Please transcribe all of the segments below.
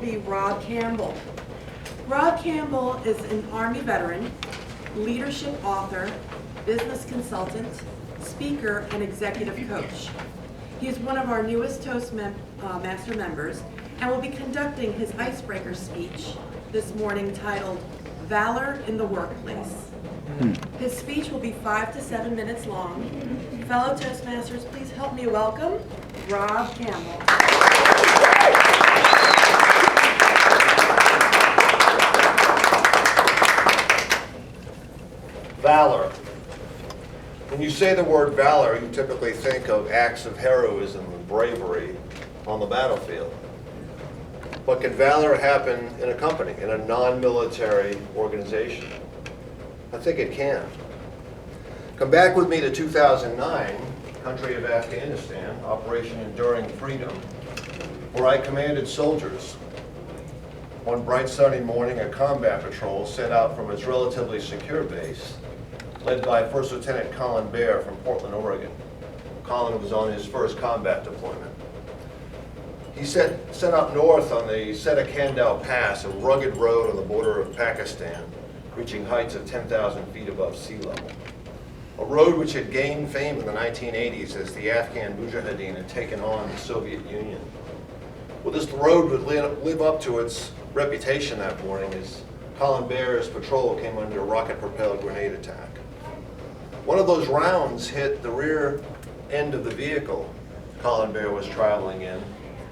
be Rob Campbell. Rob Campbell is an Army veteran, leadership author, business consultant, speaker, and executive coach. He is one of our newest Toastmaster members and will be conducting his Icebreaker speech this morning titled, Valor in the Workplace. His speech will be 5 to 7 minutes long. Fellow Toastmasters, please help me welcome Rob Campbell. Valor. When you say the word valor, you typically think of acts of heroism and bravery on the battlefield. But can valor happen in a company, in a non-military organization? I think it can. Come back with me to 2009, country of Afghanistan, Operation Enduring Freedom, where I commanded soldiers. One bright sunny morning, a combat patrol set out from its relatively secure base, led by First Lieutenant Colin Bear from Portland, Oregon. Colin was on his first combat deployment. He set up north on the Setakandal Pass, a rugged road on the border of Pakistan, reaching heights of 10,000 feet above sea level. A road which had gained fame in the 1980s as the Afghan Mujahideen had taken on the Soviet Union. Well, this road would live up to its reputation that morning as Colin Bear's patrol came under a rocket-propelled grenade attack. One of those rounds hit the rear end of the vehicle Colin Bear was traveling in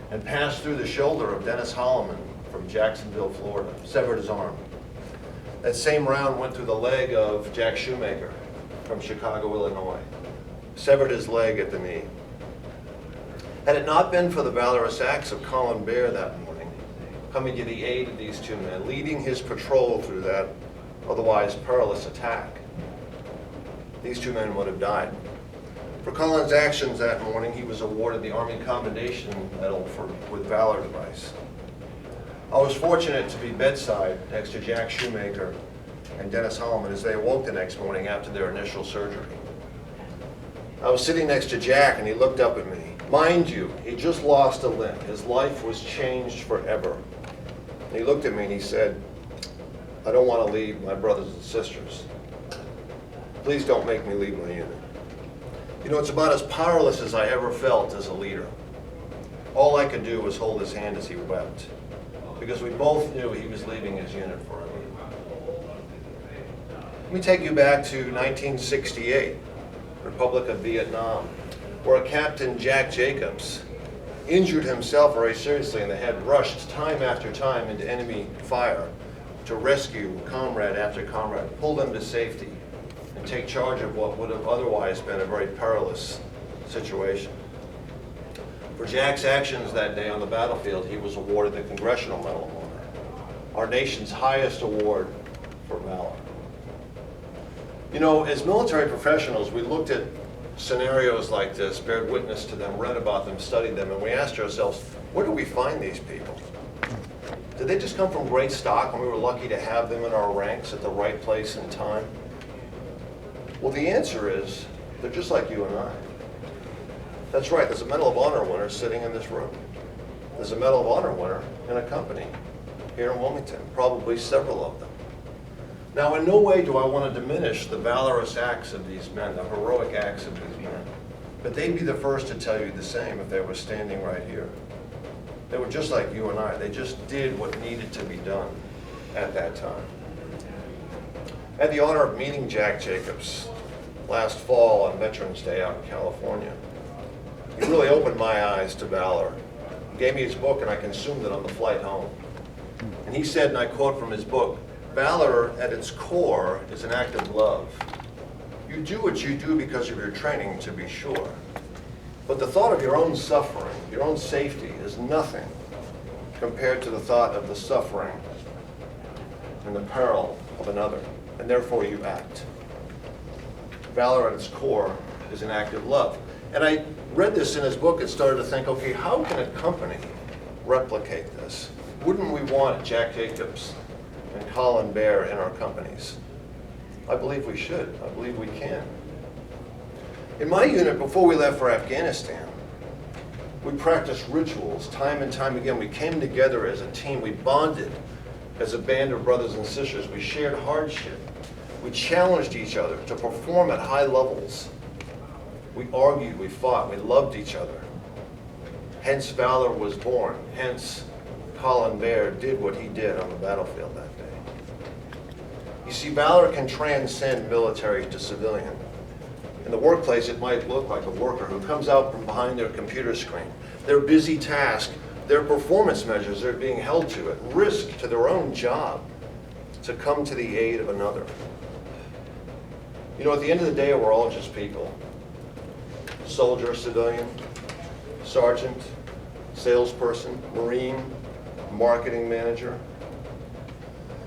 and passed through the shoulder of Dennis Holloman from Jacksonville, Florida, severed his arm. That same round went through the leg of Jack Shoemaker from Chicago, Illinois, severed his leg at the knee. Had it not been for the valorous acts of Colin Bear that morning, coming to the aid of these two men, leading his patrol through that otherwise perilous attack, these two men would have died. For Colin's actions that morning, he was awarded the Army Commendation Medal with Valor Device. I was fortunate to be bedside next to Jack Shoemaker and Dennis Holloman as they awoke the next morning after their initial surgery. I was sitting next to Jack and he looked up at me. Mind you, he just lost a limb. His life was changed forever. And he looked at me and he said, I don't want to leave my brothers and sisters. Please don't make me leave my unit. You know, it's about as powerless as I ever felt as a leader. All I could do was hold his hand as he wept, because we both knew he was leaving his unit forever. Let me take you back to 1968, Republic of Vietnam, where Captain Jack Jacobs injured himself very seriously and had rushed time after time into enemy fire to rescue comrade after comrade, pull them to safety, and take charge of what would have otherwise been a very perilous situation. For Jack's actions that day on the battlefield, he was awarded the Congressional Medal of Honor, our nation's highest award for valor. You know, as military professionals, we looked at scenarios like this, bared witness to them, read about them, studied them, and we asked ourselves, where do we find these people? Did they just come from great stock and we were lucky to have them in our ranks at the right place and time? Well, the answer is, they're just like you and I. That's right, there's a Medal of Honor winner sitting in this room. There's a Medal of Honor winner in a company here in Wilmington, probably several of them. Now, in no way do I want to diminish the valorous acts of these men, the heroic acts of these men. But they'd be the first to tell you the same if they were standing right here. They were just like you and I. They just did what needed to be done at that time. I had the honor of meeting Jack Jacobs last fall on Veterans Day out in California. He really opened my eyes to valor. He gave me his book and I consumed it on the flight home. And he said, and I quote from his book, valor at its core is an act of love. You do what you do because of your training, to be sure. But the thought of your own suffering, your own safety, is nothing compared to the thought of the suffering and the peril of another. And therefore you act. Valor at its core is an act of love. And I read this in his book and started to think, okay, how can a company replicate this? Wouldn't we want Jack Jacobs and Colin Bear in our companies? I believe we should. I believe we can. In my unit, before we left for Afghanistan, We practiced rituals time and time again. We came together as a team. We bonded as a band of brothers and sisters. We shared hardship. We challenged each other to perform at high levels. We argued, we fought, we loved each other. Hence valor was born. Hence Colin Baird did what he did on the battlefield that day. You see, valor can transcend military to civilian. In the workplace, it might look like a worker who comes out from behind their computer screen. Their busy task, their performance measures are being held to at risk to their own job to come to the aid of another. You know, at the end of the day, we're all just people. Soldier, civilian, sergeant, salesperson, Marine, marketing manager.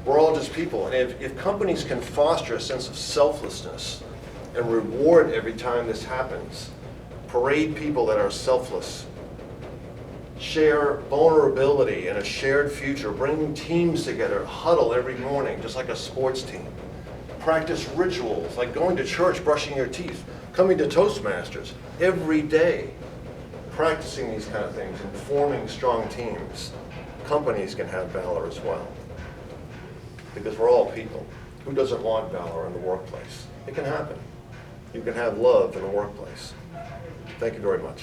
We're all just people. And if companies can foster a sense of selflessness and reward every time this happens, parade people that are selfless, share vulnerability and a shared future, bring teams together, huddle every morning, just like a sports team, practice rituals like going to church, brushing your teeth, coming to Toastmasters every day, practicing these kind of things and forming strong teams, companies can have valor as well. Because we're all people. Who doesn't want valor in the workplace? It can happen. You can have love in the workplace. Thank you very much.